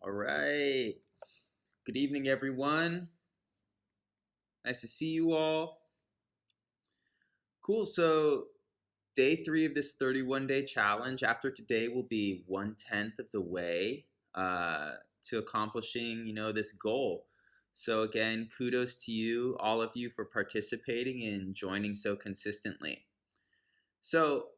All right. Good evening, everyone. Nice to see you all. Cool. So, day 3 of this 31-day challenge. After today, will be 1/10 of the way to accomplishing, this goal. So, again, kudos to you, all of you, for participating and joining so consistently. So,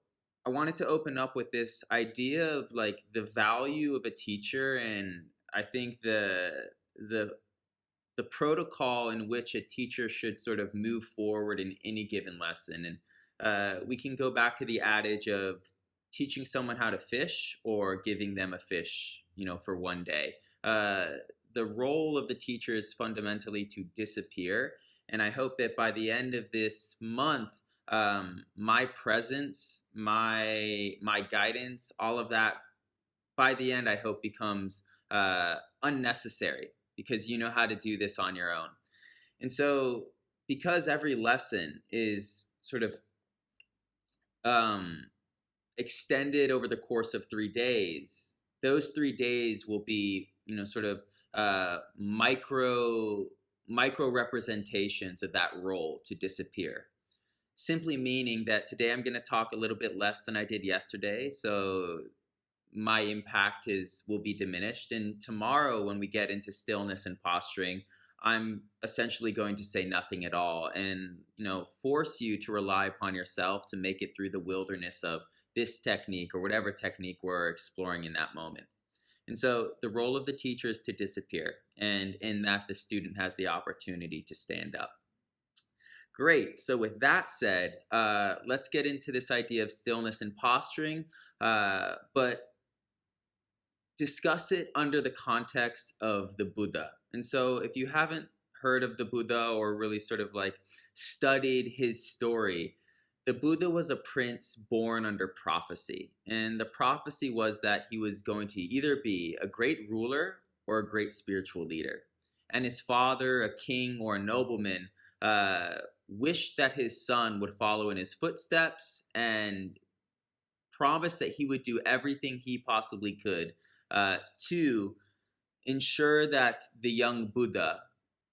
I wanted to open up with this idea of like the value of a teacher, and I think the the protocol in which a teacher should sort of move forward in any given lesson. And we can go back to the adage of teaching someone how to fish or giving them a fish, for one day. The role of the teacher is fundamentally to disappear. And I hope that by the end of this month, my presence, my guidance, all of that, by the end, I hope becomes unnecessary because you know how to do this on your own. And so, because every lesson is sort of extended over the course of 3 days, those 3 days will be, sort of micro representations of that role to disappear. Simply meaning that today I'm going to talk a little bit less than I did yesterday. So my impact will be diminished, and tomorrow when we get into stillness and posturing, I'm essentially going to say nothing at all and force you to rely upon yourself to make it through the wilderness of this technique or whatever technique we're exploring in that moment. And so the role of the teacher is to disappear, and in that the student has the opportunity to stand up. Great. So with that said, let's get into this idea of stillness and posturing, but discuss it under the context of the Buddha. And so if you haven't heard of the Buddha or really sort of like studied his story, the Buddha was a prince born under prophecy. And the prophecy was that he was going to either be a great ruler or a great spiritual leader. And his father, a king or a nobleman, wished that his son would follow in his footsteps and promised that he would do everything he possibly could to ensure that the young Buddha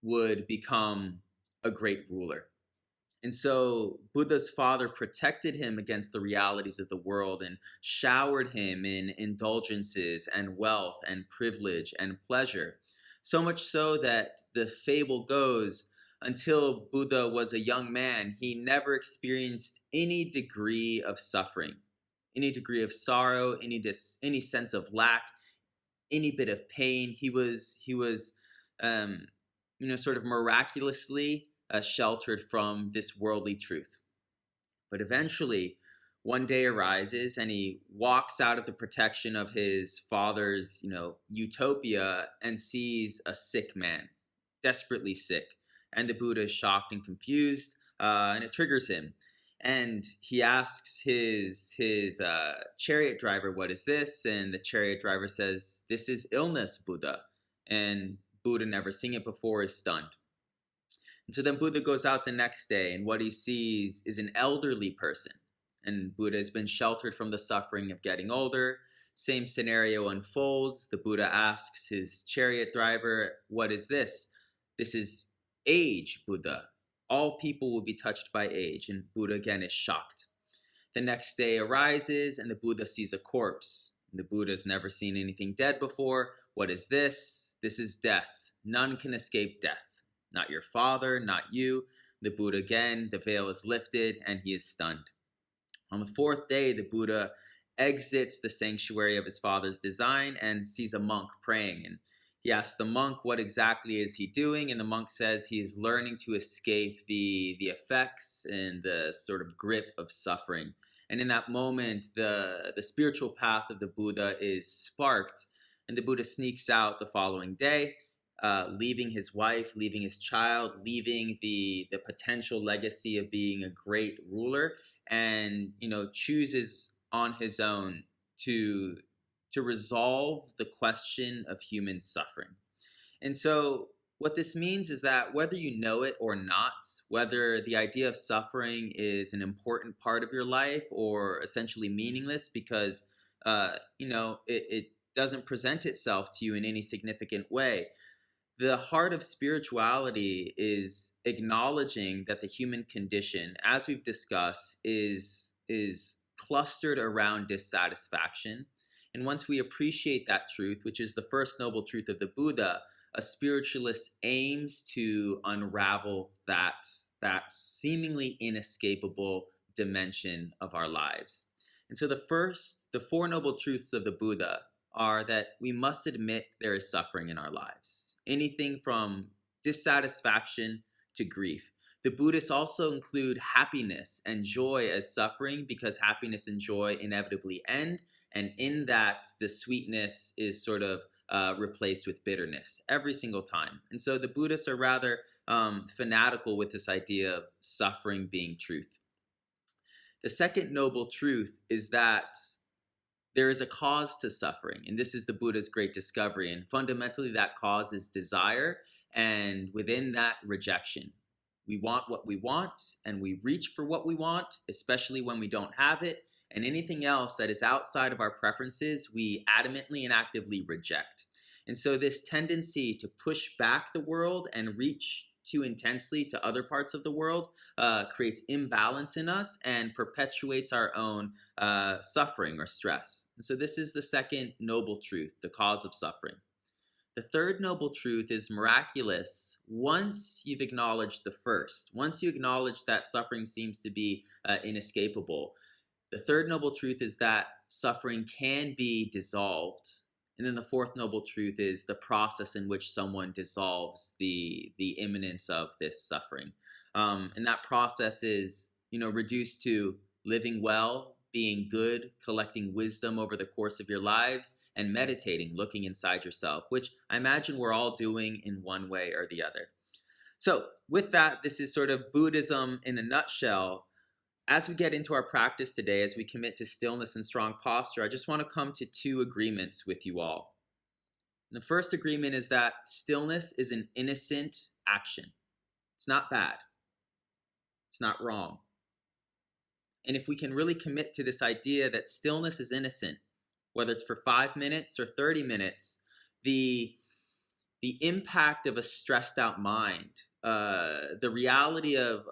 would become a great ruler. And so Buddha's father protected him against the realities of the world and showered him in indulgences and wealth and privilege and pleasure. So much so that the fable goes, until Buddha was a young man, he never experienced any degree of suffering, any degree of sorrow, any sense of lack, any bit of pain. He was sort of miraculously sheltered from this worldly truth. But eventually, one day arises and he walks out of the protection of his father's, utopia and sees a sick man, desperately sick. And the Buddha is shocked and confused, and it triggers him. And he asks his chariot driver, "What is this?" And the chariot driver says, "This is illness, Buddha." And Buddha, never seen it before, is stunned. And so then Buddha goes out the next day, and what he sees is an elderly person. And Buddha has been sheltered from the suffering of getting older. Same scenario unfolds. The Buddha asks his chariot driver, "What is this?" "This is age, Buddha. All people will be touched by age." And Buddha again is shocked. The next day arises and the Buddha sees a corpse. The Buddha's never seen anything dead before. "What is this?" "This is death. None can escape death. Not your father, not you." The Buddha again, the veil is lifted and he is stunned. On the fourth day, the Buddha exits the sanctuary of his father's design and sees a monk praying. And he asks the monk, what exactly is he doing? And the monk says he is learning to escape the effects and the sort of grip of suffering. And in that moment, the spiritual path of the Buddha is sparked, and the Buddha sneaks out the following day, leaving his wife, leaving his child, leaving the potential legacy of being a great ruler, and chooses on his own to resolve the question of human suffering. And so what this means is that whether you know it or not, whether the idea of suffering is an important part of your life or essentially meaningless because doesn't present itself to you in any significant way. The heart of spirituality is acknowledging that the human condition, as we've discussed, is clustered around dissatisfaction. And once we appreciate that truth, which is the first noble truth of the Buddha, a spiritualist aims to unravel that seemingly inescapable dimension of our lives. And so the four noble truths of the Buddha are that we must admit there is suffering in our lives. Anything from dissatisfaction to grief. The Buddhists also include happiness and joy as suffering because happiness and joy inevitably end. And in that, the sweetness is sort of replaced with bitterness every single time. And so the Buddhists are rather fanatical with this idea of suffering being truth. The second noble truth is that there is a cause to suffering, and this is the Buddha's great discovery. And fundamentally, that cause is desire, and within that, rejection. We want what we want, and we reach for what we want, especially when we don't have it. And anything else that is outside of our preferences, we adamantly and actively reject. And so this tendency to push back the world and reach too intensely to other parts of the world creates imbalance in us and perpetuates our own suffering or stress. And so this is the second noble truth, the cause of suffering. The third noble truth is miraculous once you've acknowledged the first. Once you acknowledge that suffering seems to be inescapable, the third noble truth is that suffering can be dissolved. And then the fourth noble truth is the process in which someone dissolves the imminence of this suffering. And that process is, reduced to living well, being good, collecting wisdom over the course of your lives, and meditating, looking inside yourself, which I imagine we're all doing in one way or the other. So with that, this is sort of Buddhism in a nutshell. As we get into our practice today, as we commit to stillness and strong posture, I just want to come to two agreements with you all. And the first agreement is that stillness is an innocent action. It's not bad. It's not wrong. And if we can really commit to this idea that stillness is innocent, whether it's for 5 minutes or 30 minutes, the impact of a stressed out mind, the reality of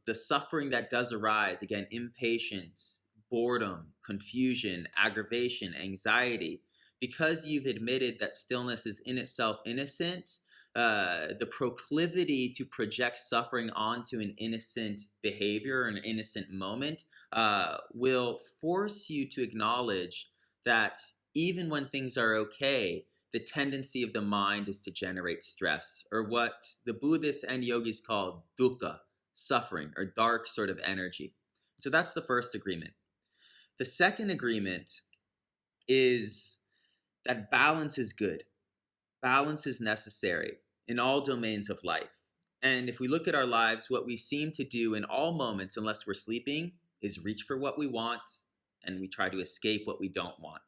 the suffering that does arise, again, impatience, boredom, confusion, aggravation, anxiety, because you've admitted that stillness is in itself innocent, the proclivity to project suffering onto an innocent behavior, an innocent moment, will force you to acknowledge that even when things are okay, the tendency of the mind is to generate stress, or what the Buddhists and yogis call dukkha, suffering, or dark sort of energy. So that's the first agreement. The second agreement is that balance is good. Balance is necessary in all domains of life. And if we look at our lives, what we seem to do in all moments, unless we're sleeping, is reach for what we want, and we try to escape what we don't want.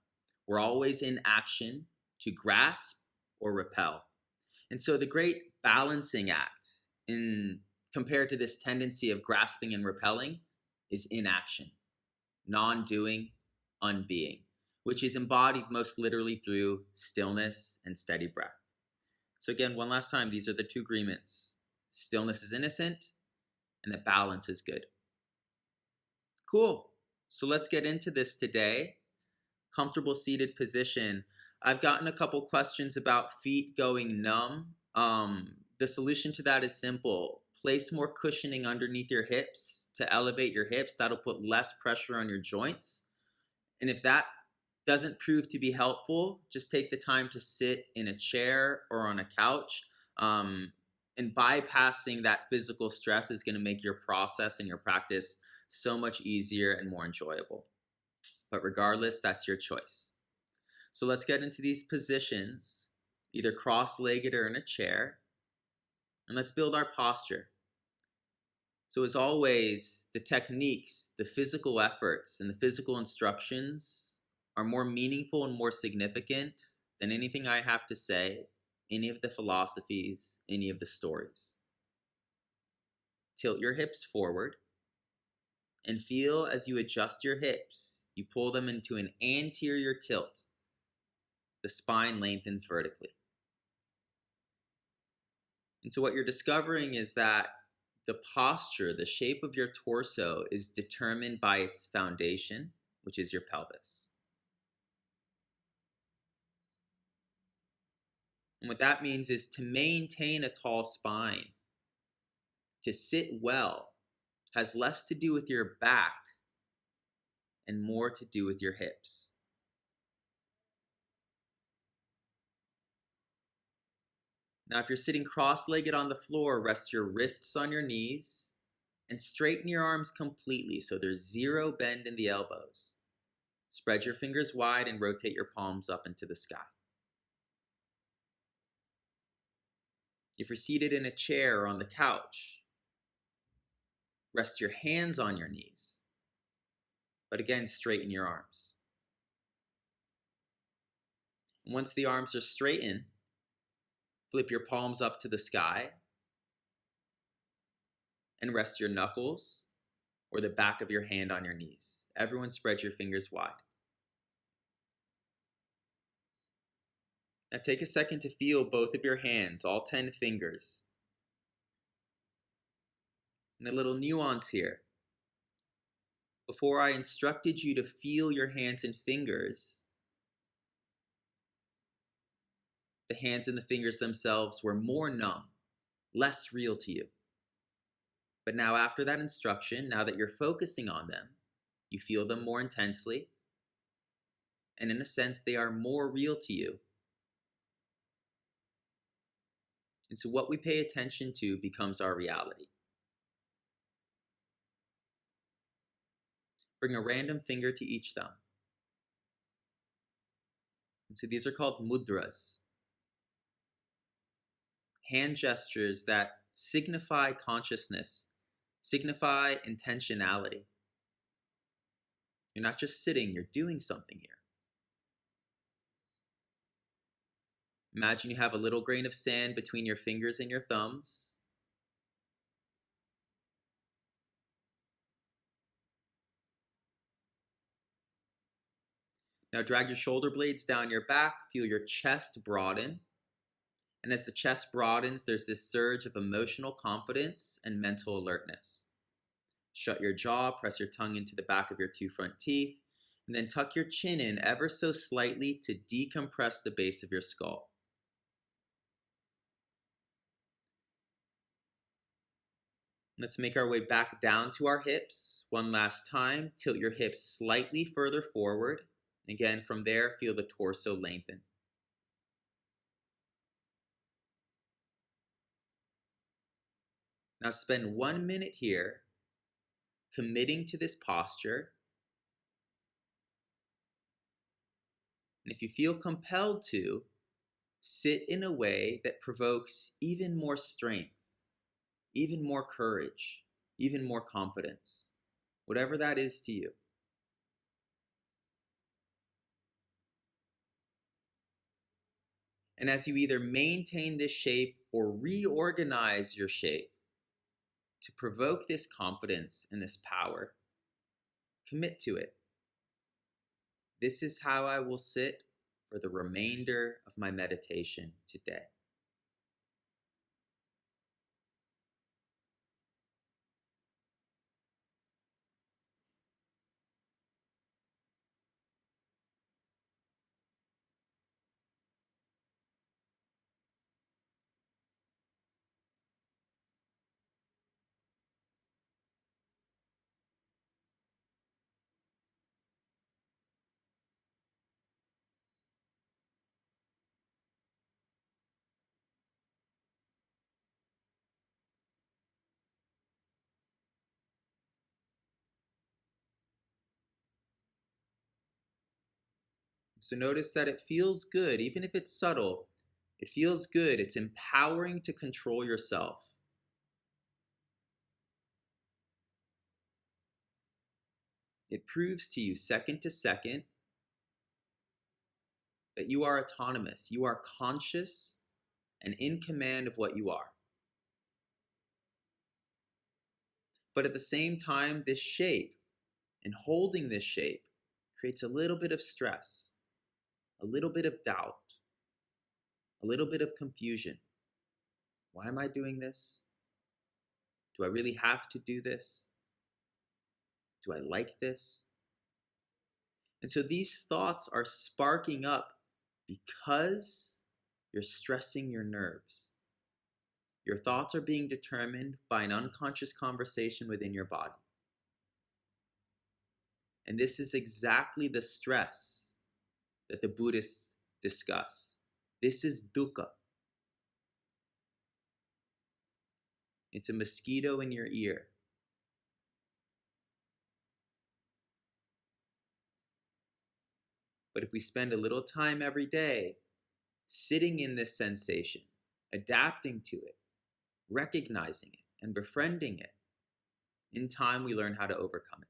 We're always in action to grasp or repel. And so the great balancing act compared to this tendency of grasping and repelling is inaction, non-doing, unbeing, which is embodied most literally through stillness and steady breath. So again, one last time, these are the two agreements. Stillness is innocent, and that balance is good. Cool. So let's get into this today. Comfortable seated position. I've gotten a couple questions about feet going numb. The solution to that is simple. Place more cushioning underneath your hips to elevate your hips. That'll put less pressure on your joints. And if that doesn't prove to be helpful, just take the time to sit in a chair or on a couch. And bypassing that physical stress is going to make your process and your practice so much easier and more enjoyable. But regardless, that's your choice. So let's get into these positions, either cross-legged or in a chair, and let's build our posture. So as always, the techniques, the physical efforts, and the physical instructions are more meaningful and more significant than anything I have to say, any of the philosophies, any of the stories. Tilt your hips forward and feel as you adjust your hips, you pull them into an anterior tilt. the spine lengthens vertically. And so what you're discovering is that the posture, the shape of your torso, is determined by its foundation, which is your pelvis. And what that means is to maintain a tall spine, to sit well, has less to do with your back and more to do with your hips. Now, if you're sitting cross-legged on the floor, rest your wrists on your knees and straighten your arms completely so there's zero bend in the elbows. Spread your fingers wide and rotate your palms up into the sky. If you're seated in a chair or on the couch, rest your hands on your knees, but again, straighten your arms. And once the arms are straightened, flip your palms up to the sky and rest your knuckles or the back of your hand on your knees. Everyone spread your fingers wide. Now take a second to feel both of your hands, all 10 fingers. And a little nuance here. Before I instructed you to feel your hands and fingers, the hands and the fingers themselves were more numb, less real to you. But now after that instruction, now that you're focusing on them, you feel them more intensely, and in a sense, they are more real to you. And so what we pay attention to becomes our reality. Bring a random finger to each thumb. And so these are called mudras. Hand gestures that signify consciousness, signify intentionality. You're not just sitting, you're doing something here. Imagine you have a little grain of sand between your fingers and your thumbs. Now drag your shoulder blades down your back, feel your chest broaden. And as the chest broadens, there's this surge of emotional confidence and mental alertness. Shut your jaw, press your tongue into the back of your 2 front teeth, and then tuck your chin in ever so slightly to decompress the base of your skull. Let's make our way back down to our hips. One last time, tilt your hips slightly further forward. Again, from there, feel the torso lengthen. Now spend 1 minute here, committing to this posture. And if you feel compelled to, sit in a way that provokes even more strength, even more courage, even more confidence, whatever that is to you. And as you either maintain this shape or reorganize your shape to provoke this confidence and this power, commit to it. This is how I will sit for the remainder of my meditation today. So notice that it feels good, even if it's subtle. It feels good. It's empowering to control yourself. It proves to you second to second that you are autonomous. You are conscious and in command of what you are. But at the same time, this shape and holding this shape creates a little bit of stress, a little bit of doubt, a little bit of confusion. Why am I doing this? Do I really have to do this? Do I like this? And so these thoughts are sparking up because you're stressing your nerves. Your thoughts are being determined by an unconscious conversation within your body. And this is exactly the stress that the Buddhists discuss. This is dukkha. It's a mosquito in your ear. But if we spend a little time every day sitting in this sensation, adapting to it, recognizing it, and befriending it, in time we learn how to overcome it.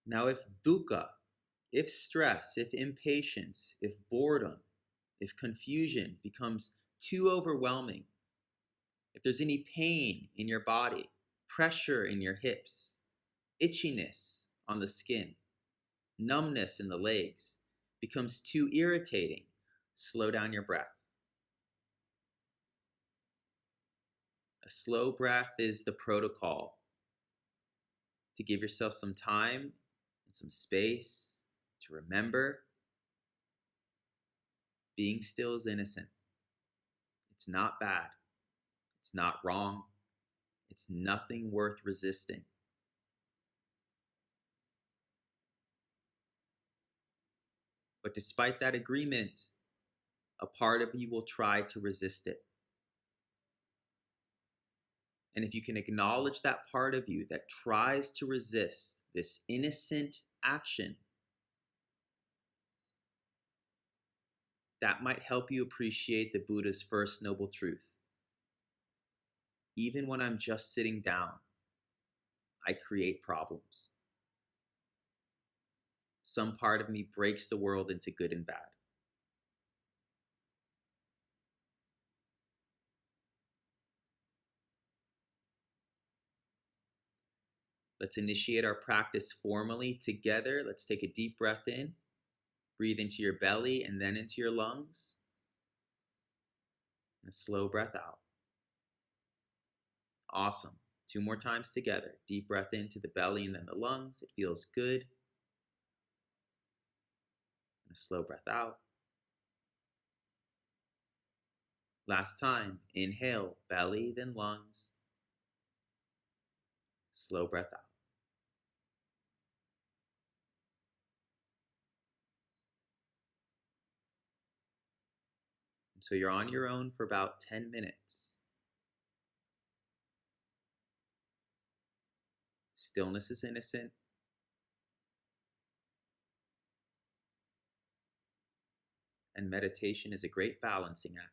Now, if dukkha, if stress, if impatience, if boredom, if confusion becomes too overwhelming, if there's any pain in your body, pressure in your hips, itchiness on the skin, numbness in the legs, becomes too irritating, slow down your breath. A slow breath is the protocol to give yourself some time and some space to remember being still is innocent. It's not bad. It's not wrong. It's nothing worth resisting. But despite that agreement, a part of you will try to resist it. And if you can acknowledge that part of you that tries to resist this innocent action, that might help you appreciate the Buddha's first noble truth. Even when I'm just sitting down, I create problems. Some part of me breaks the world into good and bad. Let's initiate our practice formally together. Let's take a deep breath in. Breathe into your belly and then into your lungs. And a slow breath out. Awesome. 2 more times together. Deep breath into the belly and then the lungs. It feels good. And a slow breath out. Last time. Inhale, belly, then lungs. Slow breath out. And so you're on your own for about 10 minutes. Stillness is innocent. And meditation is a great balancing act.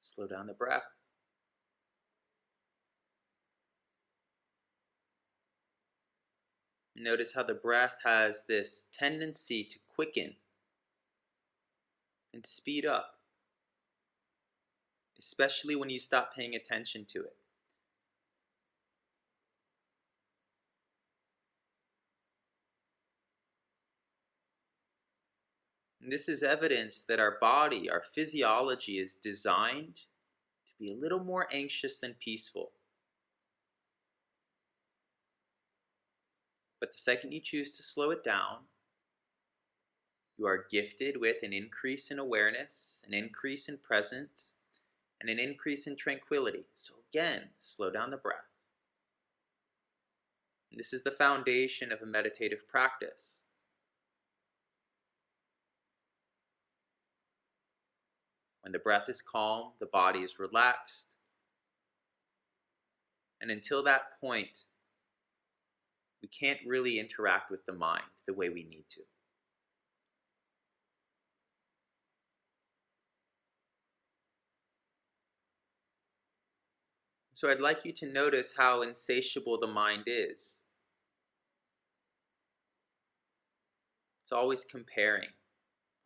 Slow down the breath. Notice how the breath has this tendency to quicken and speed up, especially when you stop paying attention to it. And this is evidence that our body, our physiology, is designed to be a little more anxious than peaceful. But the second you choose to slow it down, you are gifted with an increase in awareness, an increase in presence, and an increase in tranquility. So again, slow down the breath. And this is the foundation of a meditative practice. When the breath is calm, the body is relaxed. And until that point, we can't really interact with the mind the way we need to. So I'd like you to notice how insatiable the mind is. It's always comparing,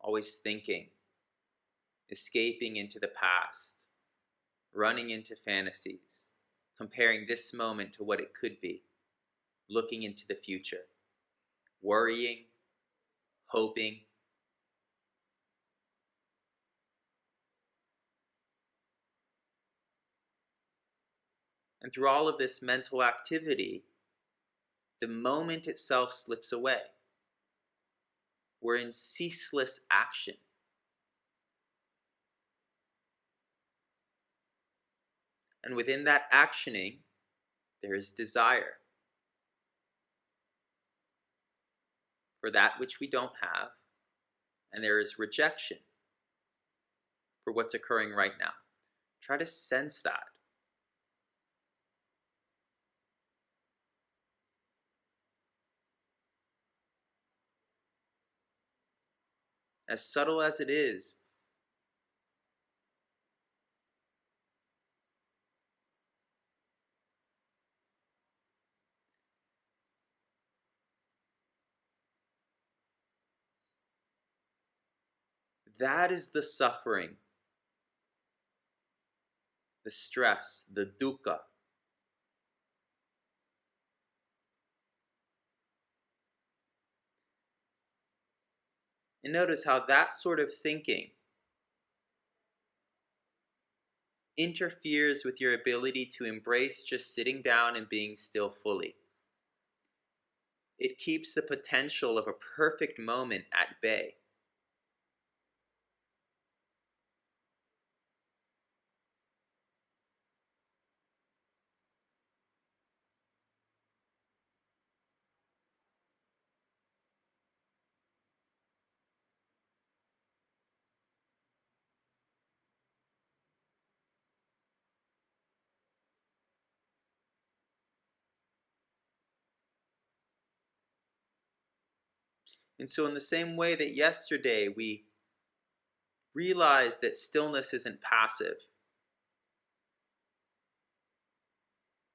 always thinking, escaping into the past, running into fantasies, comparing this moment to what it could be, looking into the future, worrying, hoping. And through all of this mental activity, the moment itself slips away. We're in ceaseless action. And within that actioning, there is desire for that which we don't have, and there is rejection for what's occurring right now. Try to sense that. As subtle as it is, that is the suffering, the stress, the dukkha. And notice how that sort of thinking interferes with your ability to embrace just sitting down and being still fully. It keeps the potential of a perfect moment at bay. And so in the same way that yesterday we realized that stillness isn't passive,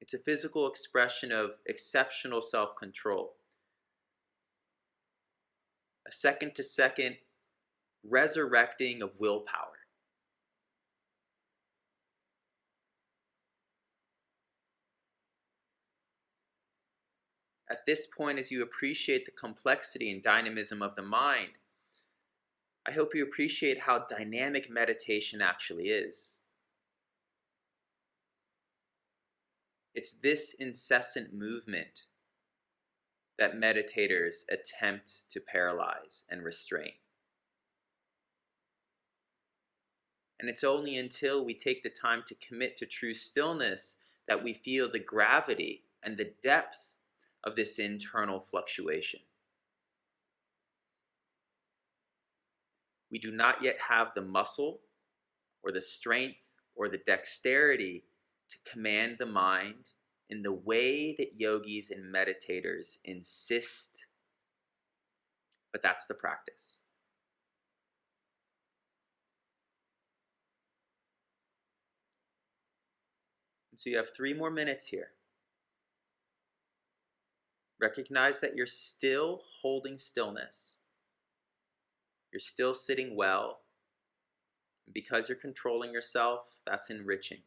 it's a physical expression of exceptional self-control. A second-to-second resurrecting of willpower. At this point, as you appreciate the complexity and dynamism of the mind, I hope you appreciate how dynamic meditation actually is. It's this incessant movement that meditators attempt to paralyze and restrain. And it's only until we take the time to commit to true stillness that we feel the gravity and the depth of this internal fluctuation. We do not yet have the muscle or the strength or the dexterity to command the mind in the way that yogis and meditators insist, but that's the practice. So you have 3 more minutes here. Recognize that you're still holding stillness. You're still sitting well. And because you're controlling yourself, that's enriching.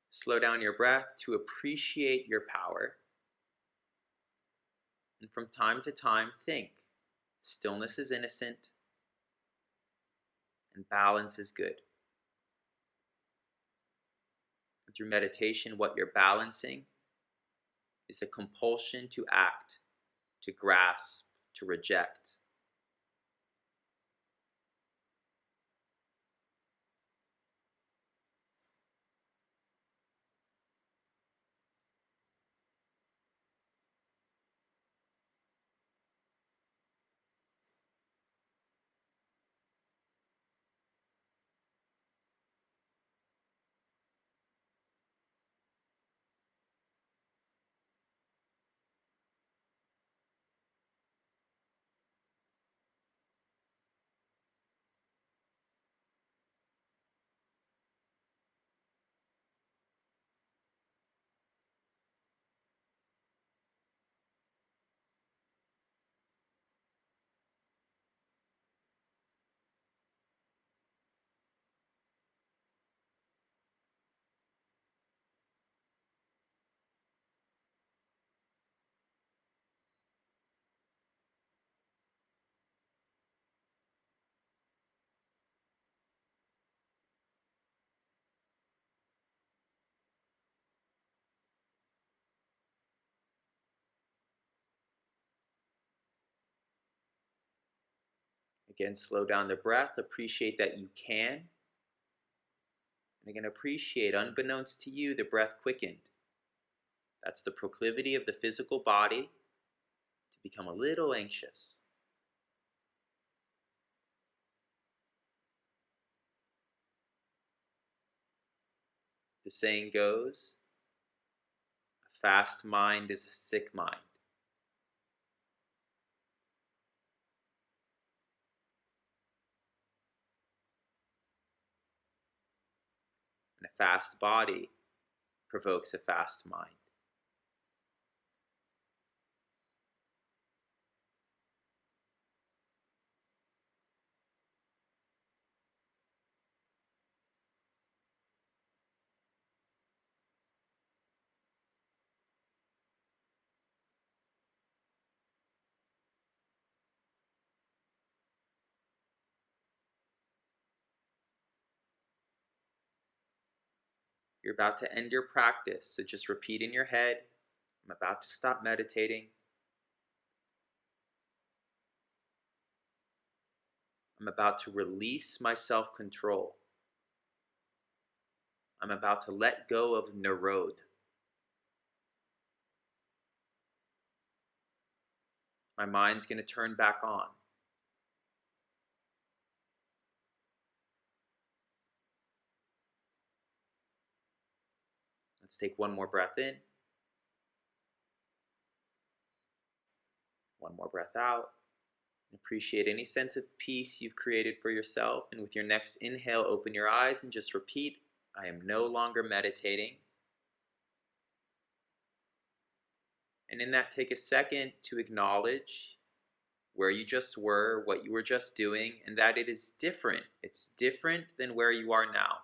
Slow down your breath to appreciate your power. And from time to time, think, stillness is innocent and balance is good. And through meditation, what you're balancing is the compulsion to act, to grasp, to reject. Again, slow down the breath. Appreciate that you can. And again, appreciate, unbeknownst to you, the breath quickened. That's the proclivity of the physical body to become a little anxious. The saying goes, a fast mind is a sick mind. And a fast body provokes a fast mind. You're about to end your practice, so just repeat in your head, I'm about to stop meditating. I'm about to release my self-control. I'm about to let go of Narod. My mind's going to turn back on. Let's take one more breath in. One more breath out. Appreciate any sense of peace you've created for yourself. And with your next inhale, open your eyes and just repeat, I am no longer meditating. And in that, take a second to acknowledge where you just were, what you were just doing, and that it is different. It's different than where you are now.